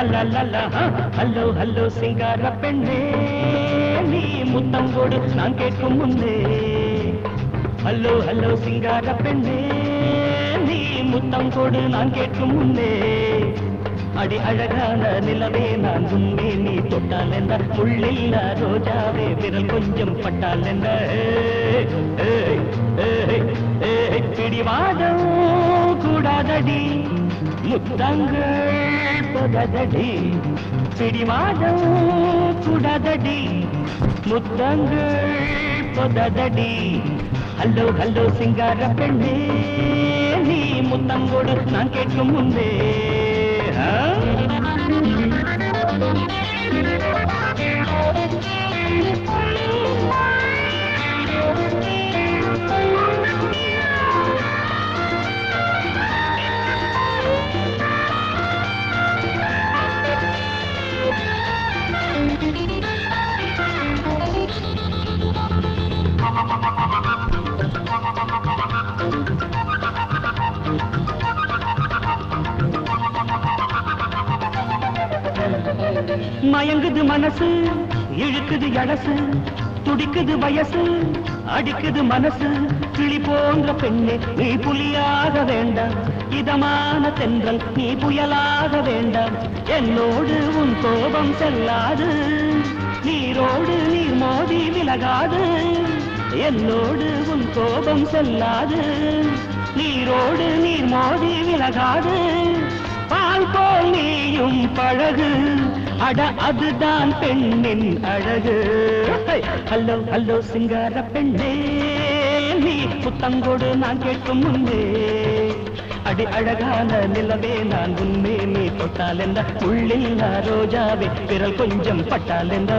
hello hello சிங்கார பெண்ணே நீ முத்தங்கோடு நான் கேட்கும் முன்னே ஹல்லோ ஹல்லோ சிங்கார பெண்ணே நீ முத்தங்கோடு நான் கேட்கும் முன்னே அடி அழகான நிலவே நான் உண்மை நீ தொட்டால் என்ன முள்ளில்ல ரோஜாவே விரல் கொஞ்சம் பட்டால் என்ன பிடிவாதம் கூடாதடி முத்தங்கள் பததடி பிடிவாதம் கூடாதடி முத்தங்கள் பததடி ஹல்லோ ஹல்லோ சிங்கார பெண்ணே நீ முத்தங்கோடு நான் கேட்கும் முன்னே மயங்குது மனசு இழுக்குது எடசு துடிக்குது வயசு அடிக்குது மனசு கிளி போன்ற பெண்ணே நீ புலியாக வேண்டாம் இதமான தென்றல் நீ புயலாக வேண்டாம் என்னோடு உன் கோபம் செல்லாது நீரோடு நீர் மோதி விலகாது என்னோடு உன் கோபம் செல்லாது நீரோடு நீர் மோதி விலகாது பால் போல் நீயும் பழகு அட அதுதான் பெண்ணின் அழகு ஹல்லோ ஹல்லோ சிங்கார பெண்ணே நீ புத்தங்கோடு நான் கேட்கும் முன்னே அடி அழகான நிலவே நான் உண்மை நீ தொட்டால் என்ன உள்ளில்ல ரோஜாவே விரல் கொஞ்சம் பட்டால் என்ன